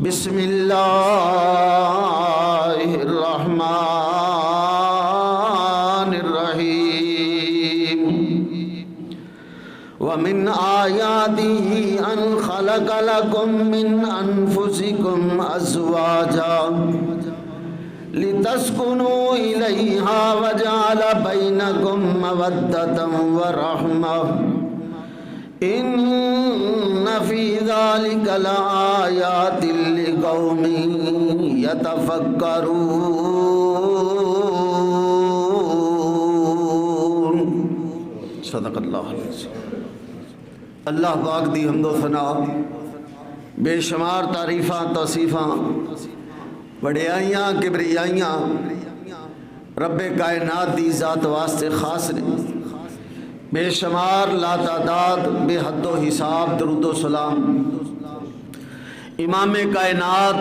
بسم اللہ الرحمن الرحیم ومن آیاتہ ان خلق لکم من انفسکم ازواجا لتسکنوا الیہا وجعل بینکم مودۃ ورحمہ ان فی ذلک لآیات لقوم یتفکرون۔ صدق اللہ العظیم۔ اللہ پاک دی حمد و ثنا، بے شمار تعریفاں توصیفاں، وڈیائیاں کبریائیاں رب کائنات دی ذات واسطے خاص نے۔ بے شمار لا تعداد بے حد و حساب درود و سلام امام کائنات،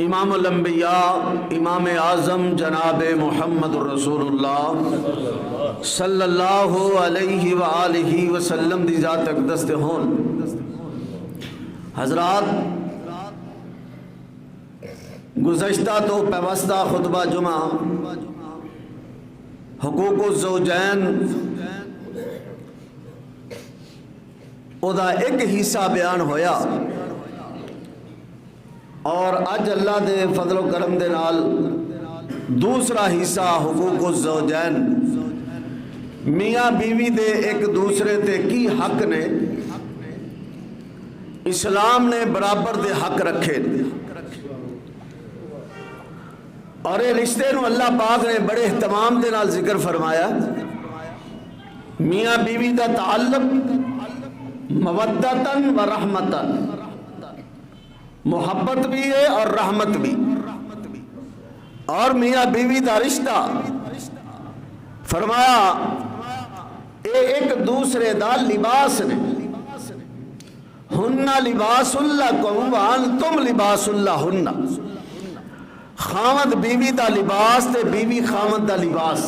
امام الانبیاء، امام اعظم جناب محمد رسول اللہ صلی اللہ علیہ وآلہ وسلم دی ذات اقدس تے ہون۔ حضرات، گزشتہ تو پیوستہ خطبہ جمعہ حقوق الزوجین اودا ایک حصہ بیان ہویا، اور اج اللہ دے فضل و کرم دے نال دوسرا حصہ حقوق الزوجین، میاں بیوی دے ایک دوسرے تے کی حق نے، اسلام نے برابر دے حق رکھے، اور یہ رشتے نو اللہ پاک نے بڑے اہتمام دے نال ذکر فرمایا۔ میاں بیوی دا تعلق مودتاً و رحمتاً، محبت بھی ہے اور رحمت بھی، اور میاں بیوی دا رشتہ فرمایا اے ایک دوسرے دا لباس نے، ہن لباس لکم وانتم لباس لہن۔ خامد بیوی دا لباس تے بیوی خامد دا لباس۔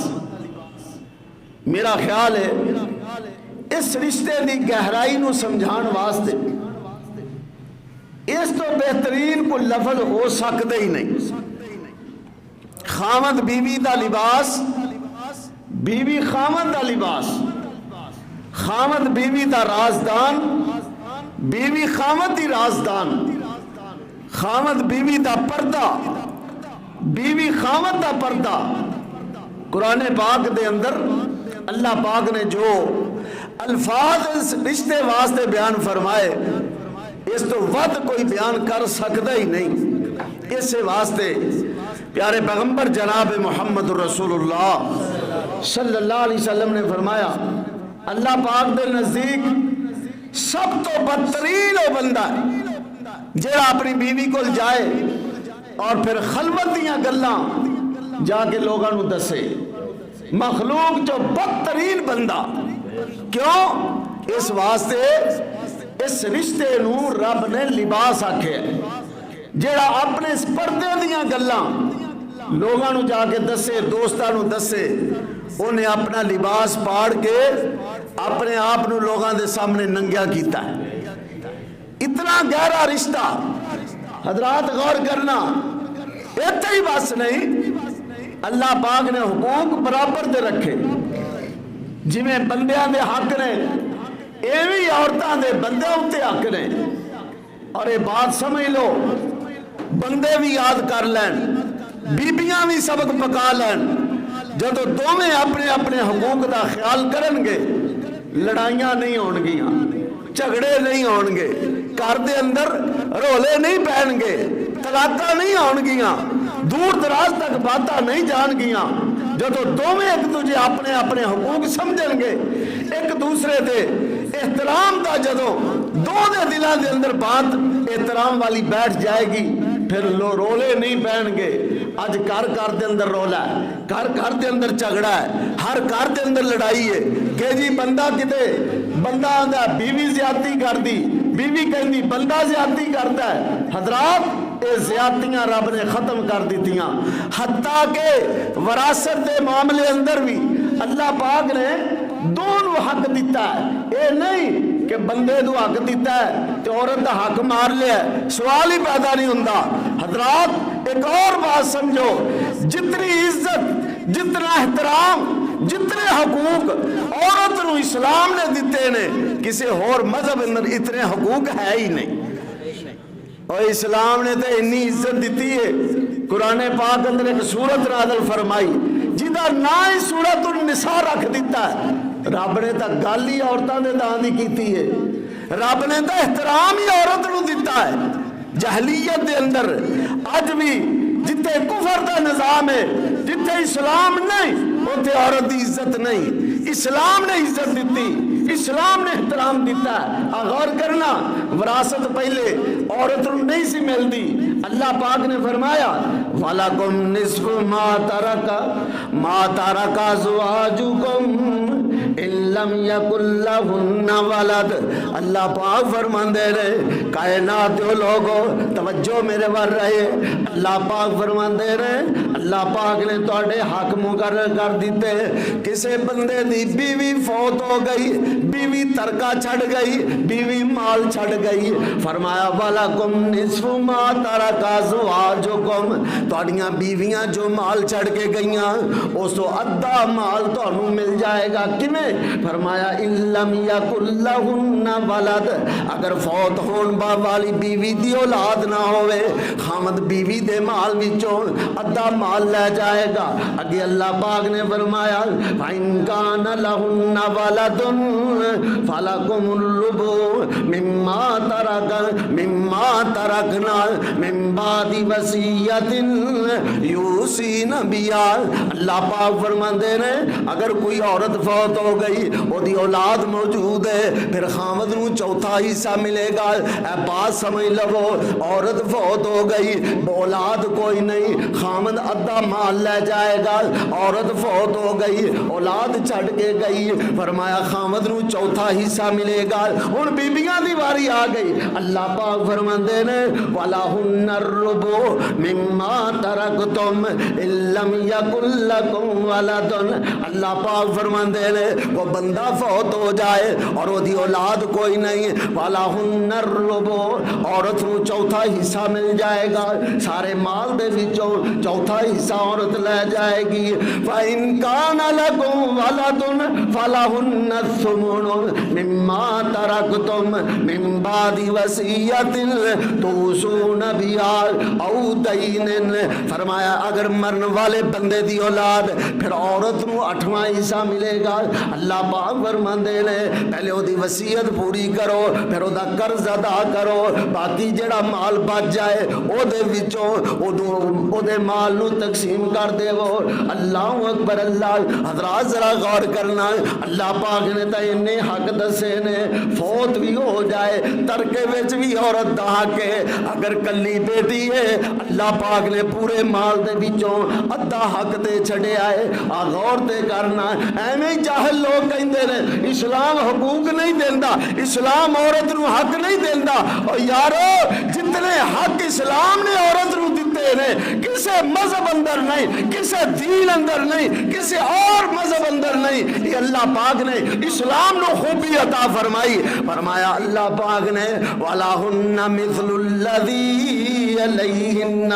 میرا خیال ہے اس رشتے دی گہرائی نو سمجھان واسطے اس تو بہترین کو لفظ ہو سکتے ہی نہیں۔ خامد بیوی دا لباس، بیوی خامد دا لباس، خامد بیوی دا رازدان، بیوی خامد دی رازدان، خامد بیوی دا پردہ، بیوی خامد دا پردہ۔ قرآن پاک دے اندر اللہ پاک نے جو الفاظ اس رشتے واسطے بیان فرمائے، اس تو ود کوئی بیان کر سکتا ہی نہیں۔ اس واسطے پیارے پیغمبر جناب محمد رسول اللہ صلی اللہ علیہ وسلم نے فرمایا، اللہ پاک دے نزدیک سب تو بدترین وہ بندہ ہے جڑا اپنی بیوی کو جائے اور پھر خلوت دیاں گلاں جا کے لوگاں نو دسے۔ مخلوق جو بدترین بندہ، کیوں؟ اس واسطے اس رشتے نو رب نے لباس آکھے، جڑا اپنے اس پردے دیاں گلاں لوگاں نو جا کے دسے، دوستاں نو دسے، انہیں اپنا لباس پاڑ کے اپنے آپ نو لوگاں دے سامنے ننگیا کیتا ہے۔ اتنا گہرا رشتہ حضرات، غور کرنا، اتنا ہی بس نہیں، اللہ پاک نے حقوق برابر دے رکھے۔ جویں بندیاں دے حق نے، ایویں عورتاں دے بندے ہوتے حق نے۔ اور یہ بات سمجھ لو، بندے بھی یاد کر لین، بیبیاں بھی سبق پکا لین، جدو دوویں اپنے اپنے حقوق دا خیال کرن گے، لڑائیاں نہیں ہون گیاں، جھگڑے نہیں ہون گے، گھر دے اندر رولے نہیں پہن گے، طلاقاں نہیں ہون گیاں، دور دراز تک باتاں نہیں جان گیاں۔ جدو دوویں ایک دوجے اپنے اپنے حقوق سمجھن گے، ایک دوسرے دے احترام دا جدو دو دے دلان دے اندر بات احترام والی بیٹھ جائے گی، پھر رولے نہیں پہن گے۔ آج گھر گھر دے اندر رولا ہے، گھر گھر دے اندر جھگڑا ہے، ہر گھر دے اندر لڑائی ہے کہ جی بندہ کتے، بندہ آندا بیوی زیادتی کر دی، بیوی کہندی بندہ زیادتی کرتا ہے۔ حضرات، اے زیادتیاں رب نے ختم کر دیتیاں، حتیٰ کہ وراثت دے معاملے اندر بھی اللہ پاک نے دونوں حق دیتا ہے۔ اے نہیں کہ بندے دو حق دیتا ہے تو عورت دا حق مار لیا ہے، سوال ہی پیدا نہیں ہوتا۔ حضرات ایک اور بات سمجھو، جتنی عزت، جتنا احترام، جتنے حقوق عورت نو اسلام نے دیتے نے، کسی اور مذہب اندر اتنے حقوق ہے ہی نہیں۔ اور اسلام نے تو اتنی عزت دیتی ہے، قرآن پاک اندر ایک سورت نازل فرمائی جہاں نہ ہی سورت النساء رکھ دیتا ہے۔ رب نے تو گل ہی عورتوں کے دان دی کیتی ہے، رب نے تو احترام ہی عورت نو دیتا ہے۔ جہلیت دے اندر اج بھی جتھے کفر دا نظام ہے، جتھے اسلام نہیں اتھے عورت دی عزت نہیں۔ اسلام نے عزت دیتی، اسلام نے احترام دیتا ہے۔ غور کرنا، وراثت پہلے عورت نو نہیں سی ملتی، اللہ پاک نے فرمایا وَلَكُمْ نِصْفُ مَا تَرَكَ أَزْوَاجُكُمْ إِن لَّمْ يَكُن لَّهُنَّ وَلَدٌ۔ اللہ پاک فرماندے رہے، کائنات کے لوگوں توجہ میرے ور رہے، اللہ پاک فرماندے رہے، اللہ پاک نے تواڈے حق مقرر کر دیتے، کسے بندے دی بیوی فوت ہو گئی، بیوی ترکہ چھڑ گئی، بیوی مال چھڑ گئی، فرمایا وَلَكُمْ نِصْفُ مَا تَرَكَ أَزْوَاجُكُمْ، تواڈیاں بیویاں جو مال چھڑ کے گئیاں اس تو ادھا مال تانوں مل جائے گا۔ کیویں؟ فرمایا إِن لَّمْ يَكُن لَّهُنَّ وَلَدٌ، اگر فوت ہون والی بیوی دی اولاد نہ ہوئے، خامد بیوی دے مال وچوں ادھا مال لے جائے گا۔ اگے اللہ پاک نے فرمایا فَإِن كَانَ لَهُنَّ وَلَدٌ فَلَكُمُ الرُّبُعُ مِمَّا تَرَكْنَا مِن بَعْدِ وَصِيَّةٍ يُوصِينَ بِهَا۔ اللہ پاک فرماندے نے اگر کوئی عورت فوت ہو گئی، وہ دی اولاد موجود ہے، پھر خامد نو چوتھا حصہ ملے گا۔ اے بات سمجھ لو، عورت فوت ہو گئی، اولاد کوئی نہیں، خامد ادھا مال لے جائے گا۔ عورت فوت ہو گئی، اولاد چھڑ کے گئی، فرمایا خامد نو چوتھا حصہ ملے گا۔ ہن بیبیاں دی واری آ گئی، اللہ پاک فرماندے نے وَلَهُنَّ الرُّبُعُ مِمَّا تَرَكْتُمْ إِن لَّمْ يَكُن لَّكُمْ وَلَدٌ۔ اللہ پاک فرماندے نے وہ بندہ فوت ہو جائے اور وہ دی اولاد کوئی نہیں، وَلَهُنَّ الرُّبُعُ، عورت نو چوتھا حصہ مل جائے گا، سارے مال دے وچوں چوتھا حصہ عورت لے جائے گی۔ فَإِن كَانَ لَكُمْ وَلَدٌ فَلَهُنَّ الثُّمُنُ مِمَّا تَرَكْتُمْ مِن بَعْدِ وَصِيَّةٍ تُوصُونَ بِهَا أَوْ دَيْنٍ۔ فرمایا اگر مرن والے بندے دی اولاد، پھر عورت نو 8واں حصہ ملے گا۔ اللہ پاک فرماندے نے پہلے او دی وصیت پوری کرو، پھر او دا قرض ادا کرو، باقی جڑا مال بچ جائے او دے وچوں او دے مال نو تقسیم کر دے وہ۔ اللہ اکبر اللہ۔ حضرات ذرا غور کرنا، اللہ پاک نے تا انہیں حق دسے نے، فوت بھی ہو جائے ترکے وچ بھی عورت دا حق ہے، اگر کلی بیٹی ہے اللہ پاک نے پورے مال دے وچوں ادھا حق تے چھڑیا ہے۔ غور تے کرنا، ایویں جاہل لوگ کہندے نے اسلام حقوق نہیں دیندا، اسلام عورت نو حق نہیں دیندا۔ اور یارو جتنے حق اسلام نے عورت نو دیتے نے کسے مذہب اندر نہیں، کسے دین اندر نہیں، کسے اور مذہب اندر نہیں، یہ اللہ پاک نے اسلام نو خوبی عطا فرمائی۔ فرمایا اللہ پاک نے وَلَهُنَّ مِثْلُ الَّذِي عَلَيْهِنَّ،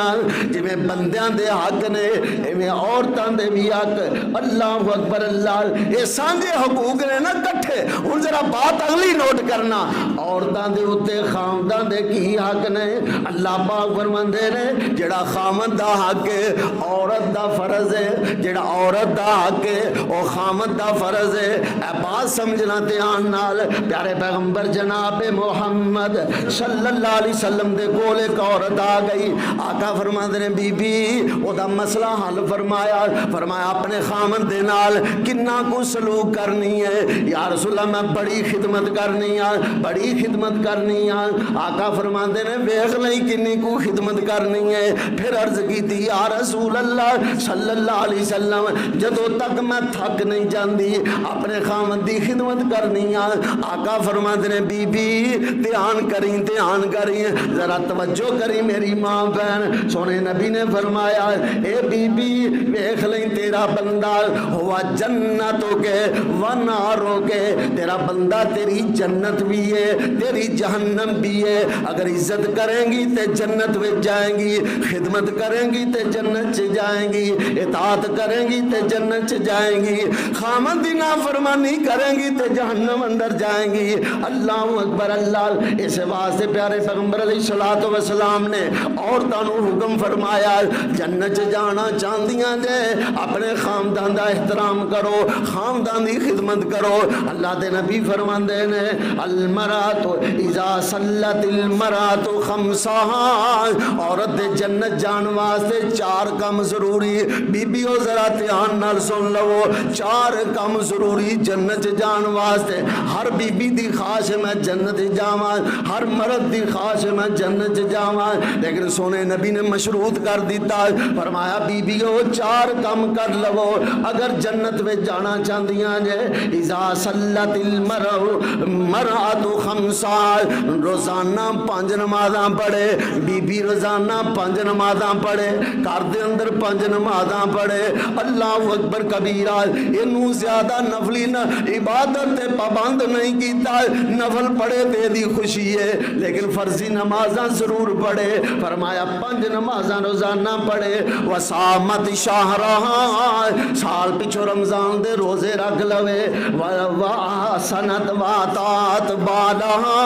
جویں بندیاں دے حق نے ایویں عورتاں دے بھی حق۔ اللہ اکبر اللہ۔ یہ سانجے حقوق نے نا کٹھے۔ ہن ذرا بات اگلی نوٹ کرنا، عورتاں دے اوتے خامداں دے کی حق نے؟ اللہ پاک فرماندے نے جڑا خامد دا حق ہے عورت دا فرض ہے، جڑا عورت دا حق ہے او خامد دا فرض ہے۔ اے بات سمجھنا دھیان نال۔ پیارے پیغمبر جناب محمد صلی اللہ علیہ وسلم دے کول ایک عورت آ گئی، آقا فرماندے نے بی بی او دا مسئلہ حل فرمایا۔ فرمایا اپنے خامد دے نال کنا کو سلوک کرنی ہے؟ یا رسول اللہ میں بڑی خدمت کرنی ہے، بڑی خدمت کرنی ہے. آقا فرماندے نے ویکھ لئی کنی کو خدمت کرنی ہے. پھر عرض کی یا رسول اللہ صلی اللہ علیہ وسلم جدوں تک میں تھک نہیں جاندی اپنے خاوند دی خدمت کرنی ہے. آقا فرماندے نے بی بی دھیان کری ذرا توجہ کری میری ماں بہن. سونے نبی نے فرمایا اے بی بی ویکھ لئی تیرا بندہ ہوا جنتوں کے و ناروں کے. تیرا بندہ تیری جنت بھی ہے تیری جہنم بھی ہے. اگر عزت کریں گی تے جنت میں جائیں گی, خدمت کریں گی تے جنت چ جائیں گی, اطاعت کریں گی تے جنت چ جائیں گی, خامد دی نافرمانی کریں گی تے جہنم اندر جائیں گی. اللہ اکبر اللہ. اس واسطے پیارے پیغمبر علیہ الصلوۃ والسلام نے عورتوں کو حکم فرمایا جنت چ جانا چاہندیاں جے اپنے خاندان دا احترام کرو, خاندان دی خدمت کرو. اللہ دے نبی فرماندے نے المرأۃ اذا صلت المرأۃ خمسها, عورت دے جنت جان واسطے 4 کم ضروری. بیبیو ذرا دھیان نال سن لو 4 کم ضروری جنت جان واسطے. ہر بی بی دی خواہش میں جنت جاواں, ہر مرد دی خواہش میں جنت جاواں, لیکن سونے نبی نے مشروط کر دیتا فرمایا بیبیو 4 کم کر لو اگر جنت میں جانا چاہندیاں جے. اذا صلت المرأۃ خمسا, روزانہ 5 نمازاں پڑھے بی بی, روزانہ 5 نمازاں پڑھے, گھر دے اندر 5 نمازاں پڑھے. اللہ اکبر کبیرہ. اینوں زیادہ نفلی عبادت تے پابند نہیں کیتا. نفل پڑھے تے دی خوشی ہے لیکن فرضی نمازاں ضرور پڑھے. فرمایا 5 نمازاں روزانہ پڑھے. وصامت شہرہا, سال پچھو رمضان دے روزے رکھ لوے. وحسنت واتات بالہا,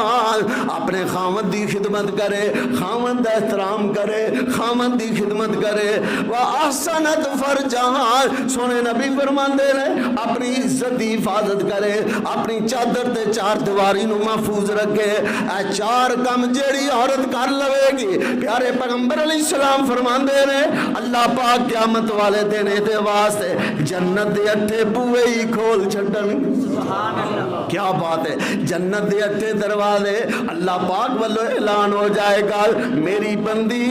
اپنے خامد دی خدمت کرے, خامد دا احترام کرے, خامد دی خدمت کرے. وحسنت فرجہا, سونے نبی فرماندے نے اپنی عزت دی حفاظت کرے, اپنی چادر تے 4 دیواری نو محفوظ رکھے. اے 4 کم جیڑی عورت کر لوے گی پیارے پیغمبر علیہ السلام فرماندے نے اللہ پاک قیامت والے دن دے واسطے جنت دے 8 بوئے ہی کھول چھڈن. سبحان اللہ, کیا بات ہے. جنت دے 8 دروازے اللہ پاک والو اعلان ہو جائے گا میری بندی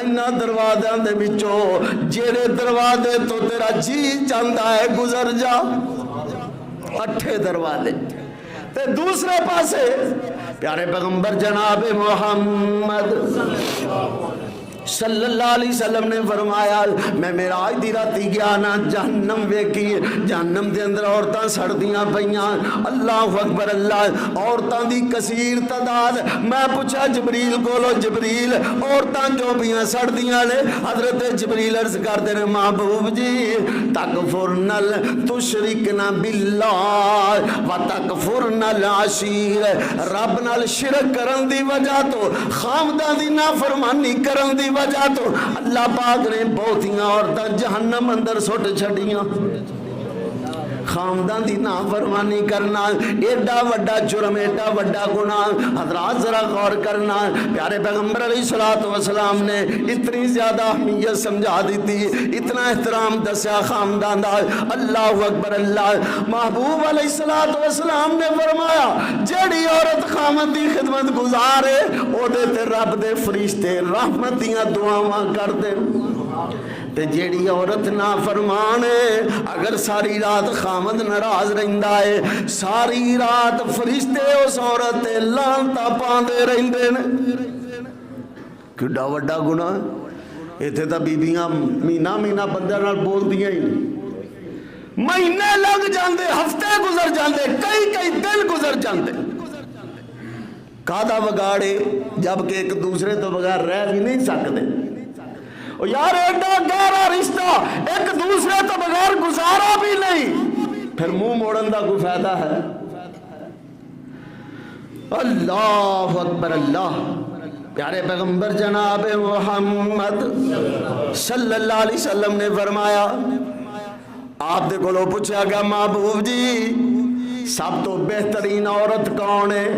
انہاں دروازیاں دے وچوں جیڑے دروازے تو تیرا جی چاہندا ہے گزر جا. 8 دروازے. تے دوسرے پاسے پیارے پیغمبر جناب محمد صلی اللہ علیہ وسلم نے فرمایا میں معراج دی راتی گیا نا جہنم ویکھی, جہنم دے اندر عورتاں سڑدیاں پیاں. اللہ اکبر اللہ. عورتاں دی کثیر تعداد. میں پوچھا جبریل کولو جبریل عورتاں جو پیاں سڑدیاں نے. حضرت جبریل عرض کردے نے محبوب جی تکفرن تشرکن باللہ و تکفرن العشیر, رب نال شرک کرن دی وجہ تو خامداں دی نافرمانی کرن دی وجہ تو اللہ پاک نے بہتیاں عورتاں جہنم اندر سٹ چھڑیاں. خامدان دی نافرمانی کرنا ایڈا وڈا جرم, ایڈا وڈا گناہ. حضرات ذرا غور کرنا, پیارے پیغمبر علیہ الصلوۃ والسلام نے اتنی زیادہ اہمیت سمجھا دیتی, اتنا احترام دسیا خامدان دا. اللہ اکبر اللہ. محبوب علیہ الصلوۃ والسلام نے فرمایا جیڑی عورت خامد دی خدمت گزارے او دے تے رب دے فرشتے رحمت دیاں دعاواں کر دے. تے جیڑی عورت نافرمان ہے اگر ساری رات خامد ناراض رہندا ہے ساری رات فرشتے اس عورت تے لعنتاں پاندے رہندے نے. کڈا وڈا گناہ. ایتھے تاں بیبیاں مہینہ مہینہ بندے نال بولدیاں ہی نہیں, مہینے لگ جاندے, ہفتے گزر جاندے, کئی دن گزر جاندے. کادا بگاڑے جبکہ ایک دوسرے تو بغیر رہ بھی نہیں سکتے. یار ایڈا گہرا رشتہ ایک دوسرے تو بغیر گزارا بھی نہیں, پھر منہ موڑن دا کوئی فائدہ ہے. اللہ اکبر اللہ. پیارے پیغمبر جناب محمد صلی اللہ علیہ وسلم نے فرمایا آپ دے کولوں پوچھا گیا محبوب جی سب تو بہترین عورت کون ہے,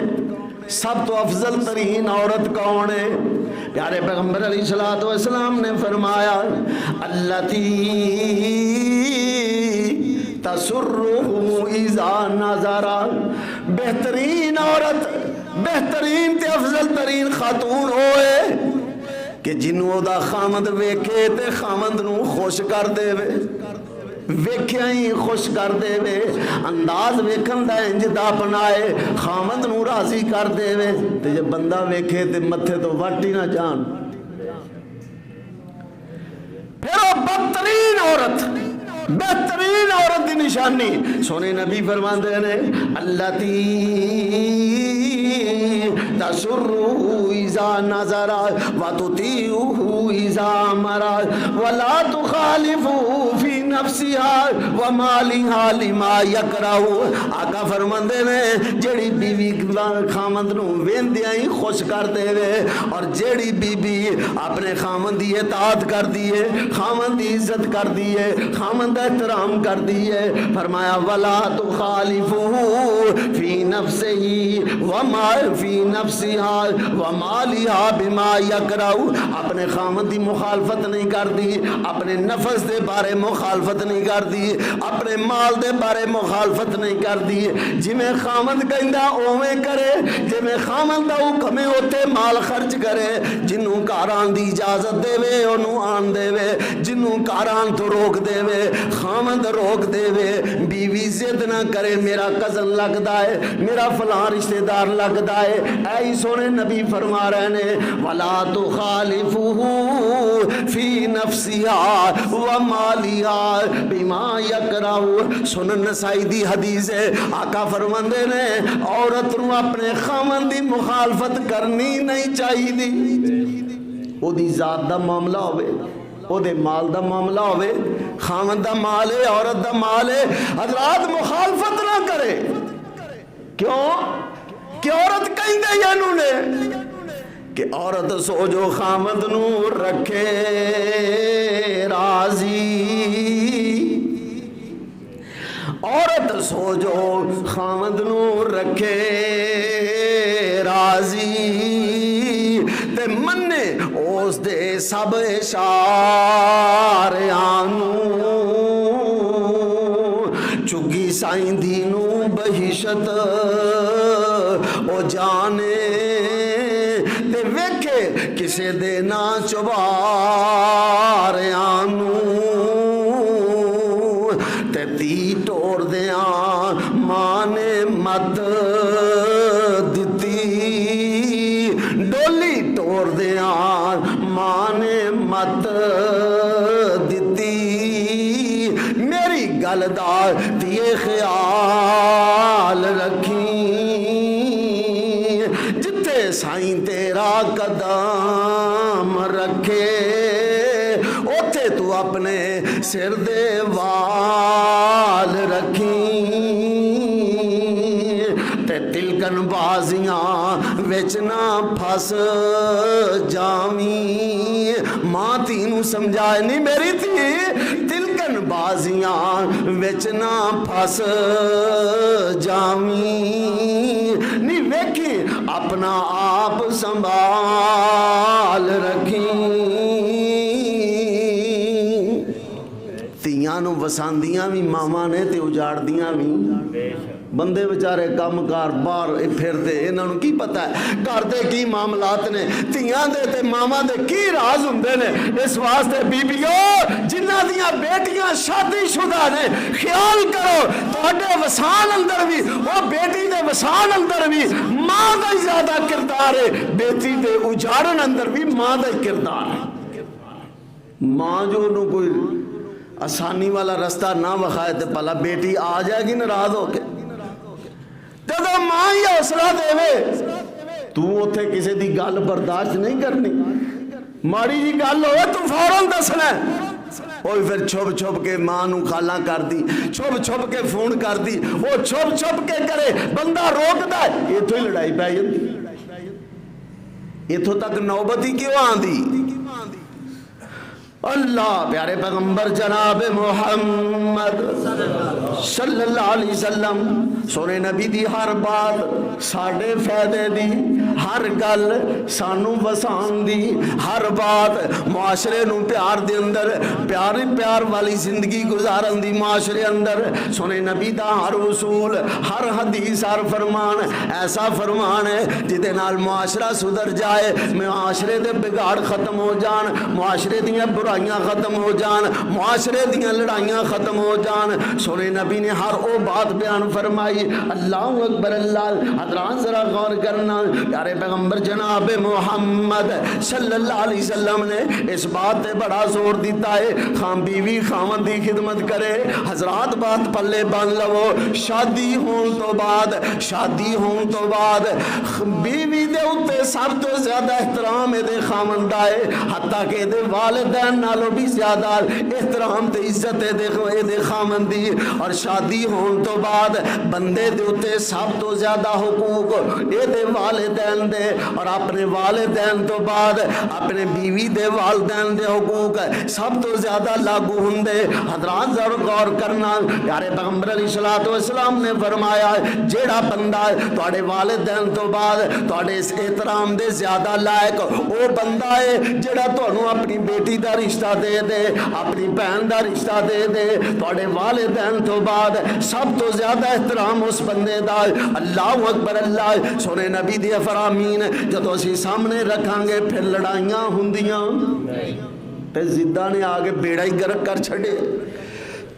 سب تو افضل ترین عورت کون ہے؟ پیارے پیغمبر علیہ الصلوۃ والسلام نے فرمایا التی تسرہ اذا نظر, بہترین عورت بہترین تے افضل ترین خاتون ہوئے کہ جنوں دا خامد ویکھے تے خامد نو خوش کر دے وے، ویکھیا ہی خوش کر دے وے، انداز ویکھن دا انج دا اپنائے خامد نو راضی کر دے وے، تے جب بندہ ویکھے تے متھے تو وٹ ہی نہ جان۔ پھر وہ بدترین عورت، بہترین عورت دی نشانی سونے نبی فرماندے نے اللاتی تسرُّ اذا نظر وتطيعه اذا امر ولا تخالف في نفسها ومالها لما يكره۔ آقا فرماندے نے جیڑی بیوی خامند نو ویندیاں ہی خوش کر دے وے، اور جیڑی بیوی اپنے خامند دی اطاعت کر دیے، خامند دی عزت کر دیے، خامند احترام کر دیے، فرمایا ولا تخالفه في نفسه وما في نفسها ومالها بما يكره۔ اپنے خامد دی مخالفت نہیں کر دی، اپنے نفس دے بارے مخالفت نہیں کر دی، اپنے مال دے بارے مخالفت نہیں کر دی، جی میں خامد کہندا اوویں کرے، جی میں خامد دا حکم اوتے مال خرچ کرے، جنوں کاران دی اجازت دے وے اونوں آن دے وے، جنوں کاران تو روک دے وے خامد روک دے وے، بیوی ضد نہ کرے میرا کزن لگدا ہے، میرا فلاں رشتہ دار لگدا ہے، اے سونے نبی فرما رہے نے ولا تخالفه فی نفسها ومالها بما يكره۔ سنن نسائی دی حدیث ہے، آقا فرماندے نے عورت نو اپنے خامن دی مخالفت کرنی نہیں چاہیے، او دی ذات دا معاملہ ہوئے، او دے مال دا معاملہ ہوئے، خامن دا مال ہے، عورت دا مال ہے، حضرات مخالفت نہ کرے۔ کیوں کہ عورت کہیں دے یا انہوں نے کہ عورت سو جو خامد نو رکھے راضی، عورت سو جو خامد نو رکھے راضی، تے منے اس دے سب اشاریانو، چگی سائیں دینو بہشت او جانے، تے ویکھے کسے دے نا چباریانو، تے تی ٹور دیاں مانے مت دتی، ڈولی ٹور دیاں مانے مت دتی، میری گلدار دیے خیال رکھی، جتے سائیں تیرا قدم رکھے اوتھے تو اپنے سر دے وال رکھی، تے تلکن بازیاں وچ نہ پھس جاویں، ماں تینوں سمجھائے نہیں میری تھی، تلکن بازیاں وچ نہ پھس جاویں، نہیں ویکھی اپنا آپ سنبھال رکھیں۔ تیاں نو وساندیاں بھی ماما نے تے اجاڑدیاں بھی بندے بیچارے کام کار باہر پھر دے، انہاں نو کی پتہ ہے گھر دے کی معاملات نے، تیاں دے تے ماما دے کی راز ہوندے نے۔ اس واسطے بیبیوں جنہاں دیاں بیٹیاں شادی شدہ نے، خیال کرو تہاڈے وسان اندر بھی، وہ بیٹی دے وسان اندر بھی ماں دا ہی زیادہ کردار ہے، بیٹی دے اجاڑن اندر بھی ماں دا ہی کردار ہے۔ ماں جو نو کوئی آسانی والا رستہ نہ وکھائے تے پلا بیٹی آ جائے گی ناراض ہو کے، جب ماں ہی حوصلہ دے وے تو اوتھے کسی دی گل برداشت نہیں کرنی، ماڑی جی گل ہوئے تو فوراً دسنا ہے، وہ پھر چھپ چھپ کے ماں نو کھالا کر دی، چھپ چھپ کے فون کر دی، وہ چھپ چھپ کے کرے، بندہ روکدا ہے، یہ تو ہی لڑائی پہ جاندی، اتھوں تک نوبت ہی کیوں آندی۔ اللہ پیارے پیغمبر جناب محمد صلی اللہ علیہ وسلم سونے نبی دی ہر بات ساڈے فائدے دی، ہر گل سانو وسان دی، ہر بات معاشرے نو پیار دے اندر پیار والی زندگی گزارن دی معاشرے اندر سونے نبی دا ہر اصول، ہر حدیث، ہر فرمان ایسا فرمان ہے جدے نال معاشرہ سدھر جائے، معاشرے دے بگاڑ ختم ہو جان، معاشرے دیاں برائیاں ختم ہو جان، معاشرے دیاں لڑائیاں ختم ہو جان۔ سونے نبی نے ہر او بات بیان فرمائی۔ اللہ اکبر اللہ، حضرات ذرا غور کرنا، پیارے پیغمبر جناب محمد صلی اللہ علیہ وسلم نے اس بات پہ بڑا زور دیتا ہے، خام بیوی خامن دی خدمت کرے۔ حضرات بات پلے بن لو، شادی ہون تو بعد بیوی دے اتے سب تو زیادہ احترام دے خامن دا ہے، حتیٰ کہ دے والدین نالوں بھی زیادہ احترام تے عزت دے خامن دی۔ اور شادی ہون تو بعد بندے دے اتے سب تو زیادہ حقوق دے والدین دے، اور اپنے والدین تو بعد اپنے بیوی دے والدین دے حقوق سب تو زیادہ لاگو ہوندے۔ حضرات ضرور غور کرنا، پیارے پیغمبر علیہ الصلوۃ والسلام نے فرمایا جیڑا بندہ تواڈے والدین تو بعد تواڈے اس احترام دے زیادہ لائق او بندہ ہے جیڑا تانوں اپنی بیٹی دا رشتہ دے دے، اپنی بہن دا رشتہ دے دے، تواڈے والدین تو بعد سب تو زیادہ احترام اس بندے دا۔ اللہ اکبر اللہ، سونے نبی دی فرامین جدوں اسی سامنے رکھاں گے پھر لڑائیاں ہوندیاں تے زدہ نے آگے بیڑا ہی گرک کر چھڑے،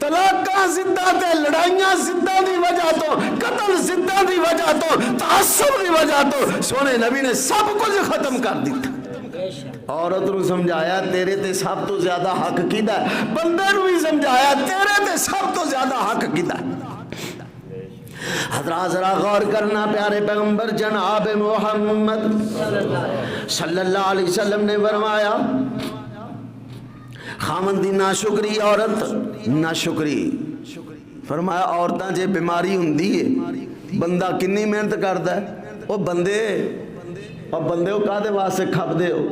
طلاقاں زدہ تے لڑائیاں زدہ دی وجہ تو، قتل زدہ دی وجہ تو، تعصب دی وجہ تو سونے نبی نے سب کچھ ختم کر دیتا۔ عورت نو سمجھایا تیرے تے سب تو زیادہ حق کیدا ہے، بندے نو بھی سمجھایا تیرے تے سب تو زیادہ حق کیدا ہے۔ حضرات ذرا غور کرنا، پیارے پیغمبر جناب محمد صلی اللہ علیہ وسلم نے فرمایا خامن دی ناشکری عورت ناشکری، فرمایا عورتاں جے بیماری ہوندی ہے بندہ کنی محنت کردا ہے، او بندے وہ کادے واسطے کھپ دے ہو،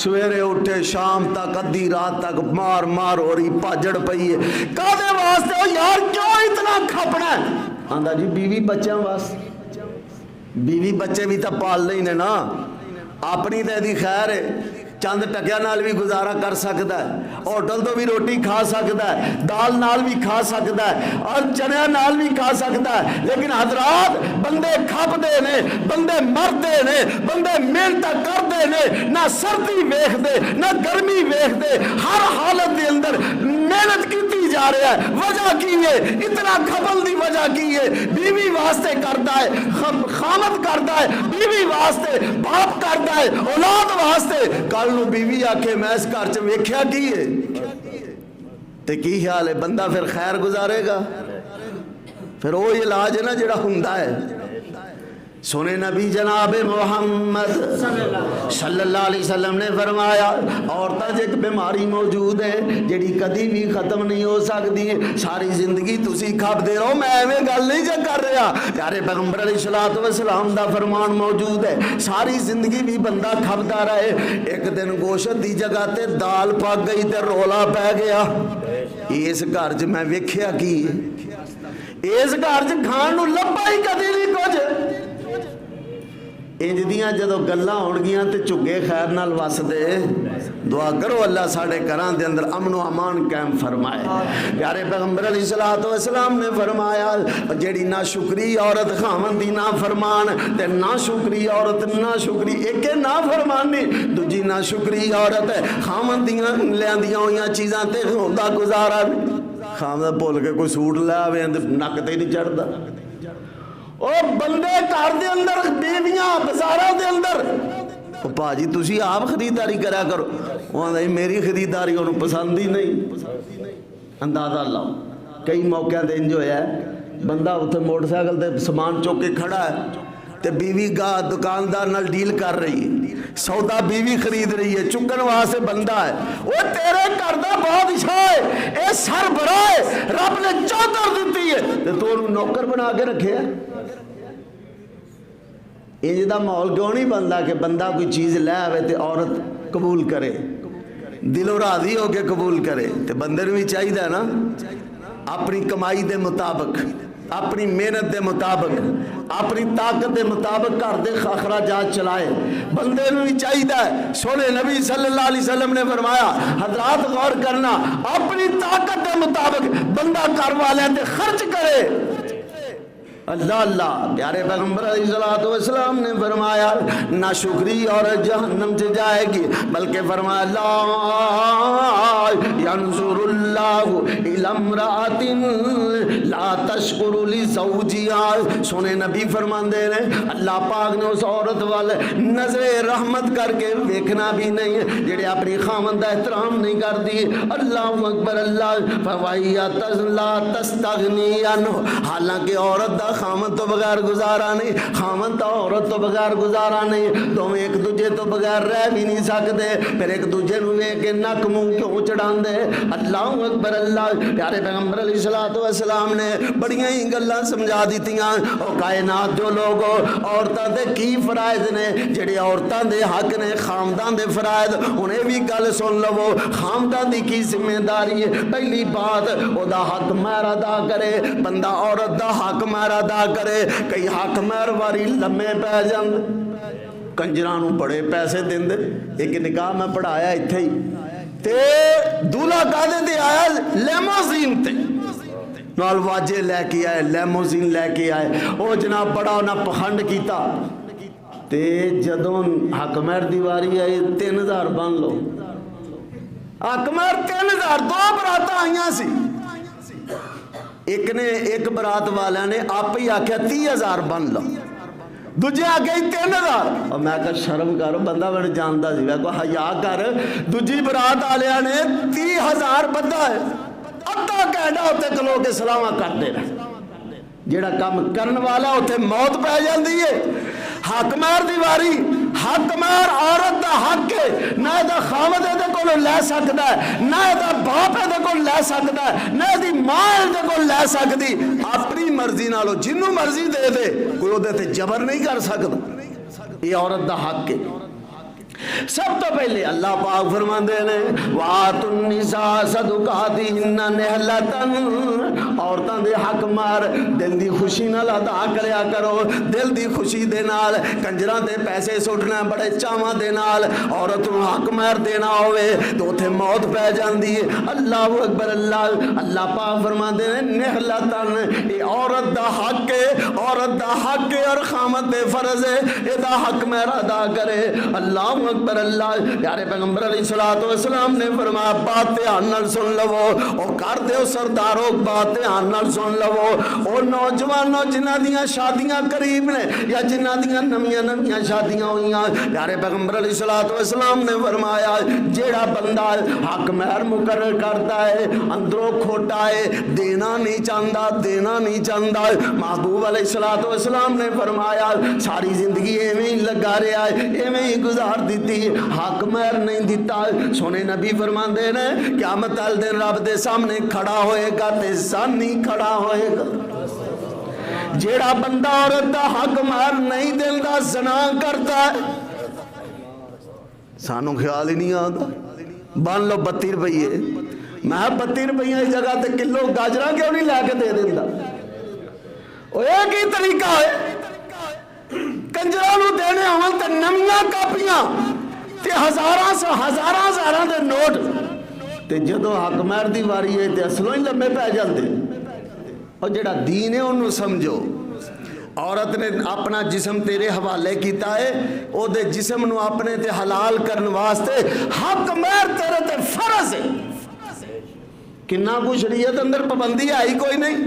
سویرے اٹھے شام تک ادھی رات تک مار ہو رہی پاجڑ پئی ہے، کادے واسطے ہو یار، کیوں اتنا کھپنا ہے؟ آندا جی بیوی بچیاں واسطے، بیوی بچے بھی تو پال لئی نے نا، اپنی تے دی خیر ہے، چند ٹکیا نال بھی گزارا کر سکتا ہے، ہوٹل تو بھی روٹی کھا سکتا ہے، دال نال بھی کھا سکتا ہے، اور چنیا نال بھی کھا سکتا ہے، لیکن حضرات بندے کھپ دے نے، بندے مر دے نے، بندے محنت کر دے نے، نہ سردی ویکھ دے نہ گرمی ویکھ دے، ہر حالت دے اندر محنت کیتی جا رہا ہے۔ وجہ کی ہے؟ اتنا کھپل دی وجہ کی ہے؟ بیوی واسطے کرتا ہے، خامد کرتا ہے، بیوی واسطے، باپ کرتا ہے اولاد واسطے، کل نو بیوی آکھے میں اس گھر چ ویکھیا کی ہے تے کی خیال ہے بندہ پھر خیر گزارے گا؟ پھر وہ علاج ہے نا جڑا ہوندا ہے۔ سونے نبی جناب محمد صلی اللہ علیہ وسلم نے فرمایا عورتاں ایک بیماری موجود ہے جڑی کدی بھی ختم نہیں ہو سکتی، ساری زندگی تسی کھپ دے رہو، میں ایویں گل نہیں جے کر رہا، پیارے پیغمبر علیہ الصلوۃ والسلام دا فرمان موجود ہے ساری زندگی بھی بندہ کھپدا رہے، ایک دن گوشت دی جگہ تے دال پک گئی تے رولا پہ گیا، اس گھر چ میں ویکھیا کی اس گھر چ کھان نو لبا ہی کدی نہیں کچھ۔ انج دیاں جدو گلاں ہون گیاں تے چگے خیر نال وس دے، دعا کرو اللہ ساڈے گھراں دے اندر امن و امان قائم فرمائے۔ پیارے پیغمبر علیہ الصلوۃ والسلام نے فرمایا جیڑی ناشکری عورت خامن دی نافرمان تے ناشکری عورت ناشکری ایک نافرمانی، دوجی ناشکری عورت خامن دیاں لیاندیاں ہوئیاں چیزاں تے ہوندا گزارا، خامن بھول کے کوئی سوٹ لے آوے نک تے نہیں چڑھدا، او بندے گھر دے اندر بیویاں بازاراں دے اندر او باجی تسی آپ خریداری کرا کرو، وہ آندا میری خریداری انہوں پسند ہی نہیں۔ اندازہ لاؤ کئی موقع تے انج ہویا ہے بندہ اتنے موٹر سائیکل تے سامان چوک کے کھڑا ہے تے بیوی گاہ دکاندار نال ڈیل کر رہی ہے، سودا بیوی خرید رہی ہے، چکن واسطے بندہ ہے، وہ تیرے گھر دا بادشاہ ہے، اے سربراہ ہے، رب نے چادر دیتی ہے تے تو انہوں نوکر بنا کے رکھے ہے۔ انج دا ماحول کیوں نہیں بنتا کہ بندہ کوئی چیز لے آوے تے عورت قبول کرے، دل و راضی ہو کے قبول کرے، تے بندے نوں بھی چاہیے نا اپنی کمائی دے مطابق، اپنی محنت دے مطابق، اپنی طاقت دے مطابق گھر دے اخراجات چلائے. بندے نو نہیں چاہیے. سونے نبی صلی اللہ علیہ وسلم نے فرمایا، حضرات غور کرنا، اپنی طاقت دے مطابق بندہ گھر والے تے خرچ کرے. اللہ اللہ پیارے پیغمبر علیہ السلام نے فرمایا نہ شکری اور جہنم سے جائے گی، بلکہ فرمایا لا ینظر اللہ الی امرأۃ لا تشکر لزوجہا. سونے نبی فرماندے نے اللہ پاک نے اس عورت والے نظر رحمت کر کے دیکھنا بھی نہیں ہے جڑے اپنی خاوند دا احترام نہیں کرتی. اللہ اکبر. اللہ فوائیا لا تستغنی عنہ. حالانکہ عورت دا خامن تو بغیر گزارا نہیں، خامن تو عورت تو بغیر گزارا نہیں، دونوں ایک دوجے تو بغیر رہ بھی نہیں سکتے. پھر ایک دوجے نو ویکھ کے نک منہ کیوں چڑھاندے. اللہ اکبر. اللہ پیارے پیغمبر علیہ الصلوۃ والسلام نے بڑیاں ہی گلاں سمجھا دتیاں. او کائنات جو لوگو عورتاں دے کی فرائض نے، جڑے عورتاں دے حق نے، خامدان دے فرائض، انہیں بھی گل سن لو. خامدان دی کی ذمہ داری ہے؟ پہلی بات او دا حق مہر ادا کرے. بندہ عورت دا حق مہر ادا کرے. کئی حق مہر واری لمے پہ جاندے، کنجراں نوں بڑے پیسے دیندے. ایک نکاح میں پڑھایا ایتھے ہی تے دولہا کادے تے آیا لیموزین تے نال واجے لے کے آئے، لیموزین لے کے آئے. او جناب بڑا انہاں پخنڈ کیتا تے جدوں حق مہر دی واری آئی 3000 بن لو. حق مہر 3000. دو براتاں آئیاں سی. ایک نے ایک برات والا نے آپ ہی آکھیا 30,000 بن لو، دوجے آگے 3,000. اور میں کہا شرم کرو، بندہ میں جانتا سی. میں کہا حیا کر. دوجی برات والے نے 30,000 بندہ ہے، ادھا گھنٹہ اتنے کلو کے سلامہ کرتے رہے. جیڑا کام کرن والا اتنے موت پہ جاندی ہے. حق مہر دی واری، حق مہر عورت دا حق ہے. نہ دا خامد دے کو لے سکتا ہے، نہ دا باپ دے کو لے سکتا ہے، نہ دی ماں دے کو لے سکتی. اپنی مرضی نالو جنوں مرضی دے دے، کوئی وہ تے جبر نہیں کر سکتا. یہ عورت دا حق ہے. سب تو پہلے اللہ پاک فرماندے نے وَآتُوا النِّسَاءَ صَدُقَاتِهِنَّ نِحْلَةً. عورتاں دے حق مہر دل دی خوشی نال ادا کریا کرو. دل دی خوشی دے نال کنجراں دے پیسے سٹنا بڑے چاواں دے نال عورت نوں حق مہر دینا ہوئے تو اوتھے موت پہ جاندی ہے. اللہ اکبر. اللہ پاک فرماندے نے نِحْلَةً. اے عورت دا حق ہے، عورت دا حق ہے اور خامد دے فرض ہے اے دا حق مہر ادا کرے. اللہ اکبر. اللہ پیارے پیغمبر علیہ الصلوۃ والسلام نے فرمایا بات دھیان نال سن لو. او کر دیو سردارو بات دھیان نال سن لو. او نوجوانوں جنہاں دیاں شادیاں قریب نے یا جنہاں دیاں نمیاں شادیاں ہوئیاں، پیارے پیغمبر علیہ الصلوۃ والسلام نے فرمایا جیڑا بندہ حق مہر مقرر کرتا ہے اندروں کھوٹا ہے، دینا نہیں چاہتا، دینا نہیں چاہتا. محبوب علیہ الصلوۃ والسلام نے فرمایا ساری زندگی ایویں ہی لگا رہا ہے، ایویں ہی گزار دیتی، حق مہر نہیں دیتا. سونے نبی فرماندے نے قیامت والے دن رب دے سامنے کھڑا ہوئے گا تے سانی کھڑا ہوئے گا. جیڑا بندہ عورت دا حق مہر نہیں دیندا زنا کرتا ہے. سانو خیال ہی نہیں آتا. بن لو 32 روپیے. میں 32 روپیے اس جگہ تے کلو گاجراں کیوں نہیں لے کے دے دیندا؟ او ایک ہی طریقہ ہے کنجراں نوں دینے ہون تے نمیاں کاپیاں تے ہزاراں دے نوٹ تے جدو حق مہر دی واری ہے تے اصلوں ہی لمبے پہ جاندے. اور جڑا دین ہے انہوں سمجھو. عورت نے اپنا جسم تیرے حوالے کیتا ہے، او دے جسم نو اپنے تے حلال کرن واسطے حق مہر تیرے تے فرض ہے. کنا کو شریعت اندر پابندی آئی کوئی نہیں.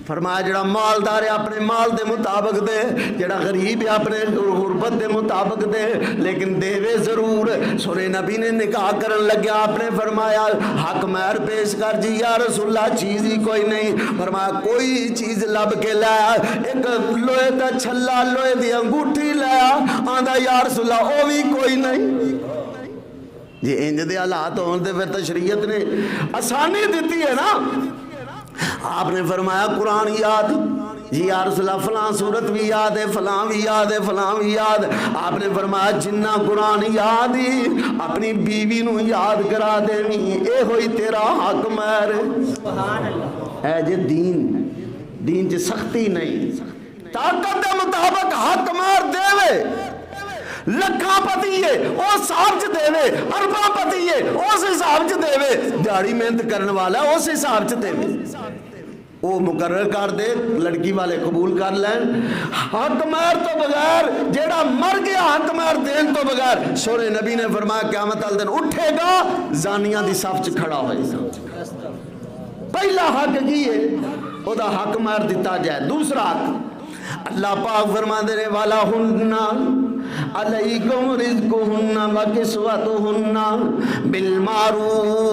فرمایا جڑا مالدار ہے اپنے مال دے مطابق دے، جڑا غریب ہے اپنے غربت دے مطابق دے، لیکن دے ضرور. سورے نبی نے نکاح کرن لگیا آپ نے فرمایا حق مہر پیش کر جی. یا رسول اللہ چیز ہی کوئی نہیں. فرمایا کوئی چیز لب کے لایا، ایک لوہے دا چھلا لوہے دی انگوٹھی لایا، آندا یا رسول اللہ او بھی کوئی نہیں. جی انج دے حالات ہون تے پھر تشریعت نے آسانی دیتی ہے نا. آپ نے فرمایا قرآن یاد، جی یا رسول اللہ فلاں صورت بھی یاد ہے، فلاں بھی یاد ہے، فلاں بھی یاد. آپ نے فرمایا جنہ قرآن یاد ہی اپنی بیوی نو یاد کرا دے اے ہوئی تیرا حق مہر. سبحان اللہ. اے جے دین چ سختی نہیں، طاقت دے مطابق حق مار دے، لکھاں پتی ہے اس حساب چ دے، ارباں پتی ہے اس حساب چ دے، دیہڑی محنت کرنے والا اس حساب چ دے، وہ مقرر کر دے، لڑکی والے قبول کر لین۔ حق مار تو بغیر جیڑا مر گیا حق مار دین تو بغیر، سونے نبی نے فرمایا قیامت والے دن اٹھے گا زانیاں دی صف چ کھڑا ہوئے گا۔ پہلا حق کی ہے او دا حق مار دیتا جائے۔ دوسرا حق اللہ پاک فرما دے والا ہن علیکم رزقہن و کسوتہن بالمعروف،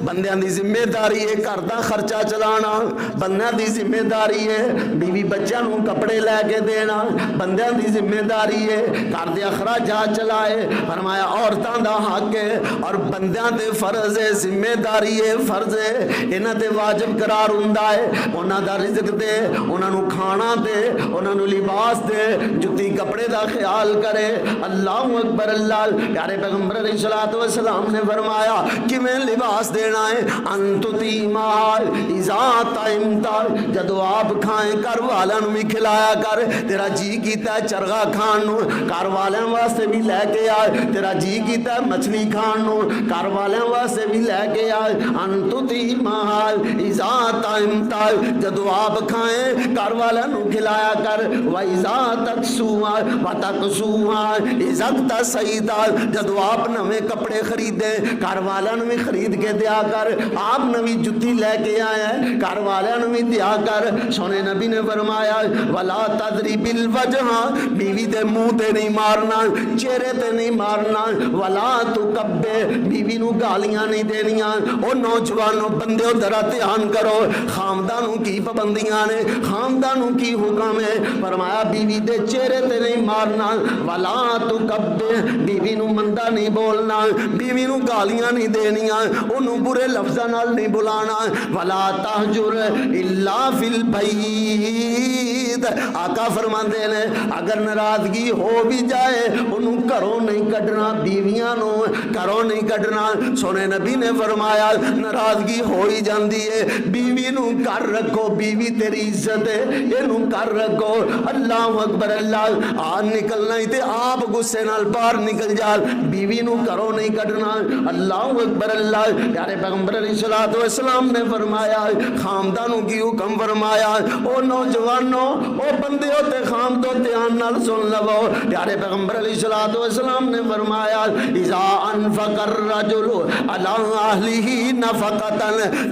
بندیاں دی ذمہ داری ہے گھر دا خرچہ چلانا، بندیاں دی ذمہ داری ہے بیوی بچیاں نوں کپڑے لے کے دینا، بندیاں دی ذمہ داری ہے گھر دے اخراجات چلائے۔ فرمایا عورتاں دا حق ہے اور بندیاں تے فرض ہے، ذمہ داری ہے، فرض ہے، انہاں تے واجب قرار ہوندا ہے انہاں دا رزق دے، انہاں نوں کھانا دے، انہاں نوں لباس دے، جُتی کپڑے دا خیال کرے۔ اللہ اکبر۔ اللہ پیارے پیغمبر علیہ الصلوۃ والسلام نے فرمایا کیویں لباس دینا ہے، انتتی مال اذا طعمتا، جدو آپ کھائیں گھر والوں بھی کھلایا کر، تیرا جی کیتا ہے چرغا کھان نو گھر والوں واسطے بھی لے کے آئے، تیرا جی کیتا ہے مچھلی کھان نو گھر والوں واسطے بھی لے کے آئے۔ انتتی مال اذا طعمتا، جدو آپ کھائیں گھر والوں کھلایا کر۔ وَإِذَا تَكْسُوهَا وَتَكْسُوهَا اِذَا اكْتَسَيْتَا، جدو آپ نویں کپڑے خریدے گھر والوں بھی خرید کے دیا کر، آپ نویں جتی لے کے آئے ہیں گھر والوں بھی دیا کر۔ سونے نبی نے فرمایا وَلَا تَضْرِبِ الْوَجْهَ، بیوی دے منہ تے نہیں مارنا، چہرے تے نہیں مارنا۔ وَلَا تُكَبِّرْ، بیوی نو گالیاں نہیں دینیاں۔ او نوجوانوں بندیوں ذرا دھیان کرو، خاندانوں کی پابندیاں نے، خاندانوں کی حکم ہے۔ فرمایا بیوی دے چہرے تے نہیں مارنا، وَلَا تُكَبِّرْ، بیوی نو مندہ نہیں بولنا، بیوی نو گالیاں نہیں دینیاں، انہوں برے لفظاں نال نہیں بلانا۔ وَلَا تَحْجُرْ إِلَّا فِي الْبَيْتِ، آقا فرماندے نے اگر ناراضگی ہو بھی جائے انہوں گھروں نہیں کڈنا، بیویاں نو گھروں نہیں کڈنا۔ سونے نبی نے فرمایا ناراضگی ہو ہی جاندی ہے، بیوی نو گھر رکھو، بیوی تیری عزت ہے، اینوں گھر رکھو۔ اللہ اکبر۔ اللہ آن نکلنا ہی تے آپ غصے نال باہر نکل جا، بیوی نو گھروں نہیں کڈنا۔ اللہ اکبر۔ اللہ پیارے پیغمبر علیہ الصلوۃ والسلام نے فرمایا خاندانوں کی حکم فرمایا، او نوجوانوں او بندیوں تے خامدوں دھیان نال سن لو۔ پیارے پیغمبر علیہ الصلوۃ والسلام نے فرمایا اذا انفق الرجل علی اہلہ نفقۃ،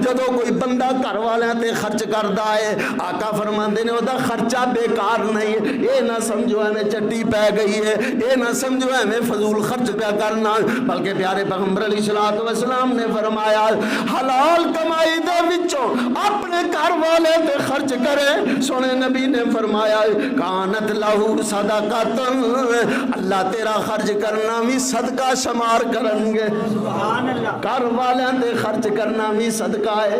جدو کوئی بندہ گھر والوں تے خرچ کردا ہے، آقا فرماندے نے او دا خرچہ بیکار نہیں، اے نہ سمجھو ایویں چٹی پی گئی ہے، اے نہ سمجھو ایویں فضول خرچ پیا کرنا، بلکہ پیارے پیغمبر علیہ الصلوۃ والسلام نے فرمایا حلال کمائی دے وچوں اپنے گھر والے تے خرچ کرے۔ سونے نبی نے فرمایا کانت لہو صدقۃ، اللہ تیرا خرچ کرنا بھی صدقہ شمار کرن گے، گھر والے تے خرچ کرنا بھی صدقہ ہے۔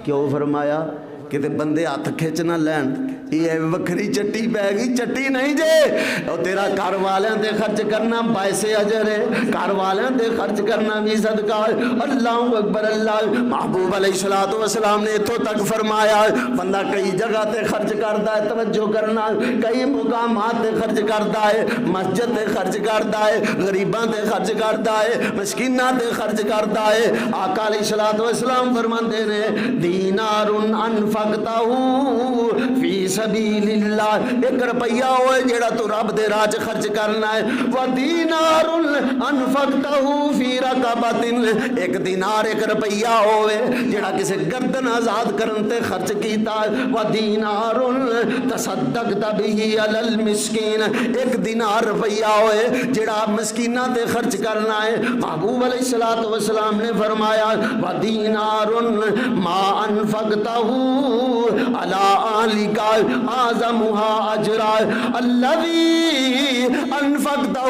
کیوں فرمایا کہ بندے ہاتھ کھچ نہ لین، یہ وکھری چٹی پہ گئی، چٹی نہیں جے، اور تیرا گھر والوں تے خرچ کرنا باعث اجر ہے، گھر والوں تے خرچ کرنا بھی صدقہ ہے۔ اللہ اکبر۔ اللہ محبوب علیہ الصلوۃ والسلام نے اتھوں تک فرمایا بندہ کئی جگہ تے خرچ کرتا ہے، توجہ کرنا، کئی مقامات تے خرچ کرتا ہے، مسجد تے خرچ کرتا ہے، غریباں تے خرچ کرتا ہے، مسکیناں تے خرچ کرتا ہے۔ آقا علیہ الصلوۃ والسلام فرماندے نے دینار انفقتہ فی سبیل اللہ، ایک روپیہ ہوئے جیڑا تو رب دے راہ خرچ کرنا ہے، ودینار انفقتہ فی رقبۃ، ایک دینار ایک روپیہ ہوئے جیڑا کسی گردن آزاد کرن تے خرچ کیتا ہے، ودینار تصدقت بہ علی المسکین، ایک دینار روپیہ ہوئے جیڑا مسکیناں تے خرچ کرنا ہے۔ محبوب علیہ الصلوۃ والسلام نے فرمایا ودینار ما انفقتہ علی اہلک اعظمها اجرا الذی انفقتہ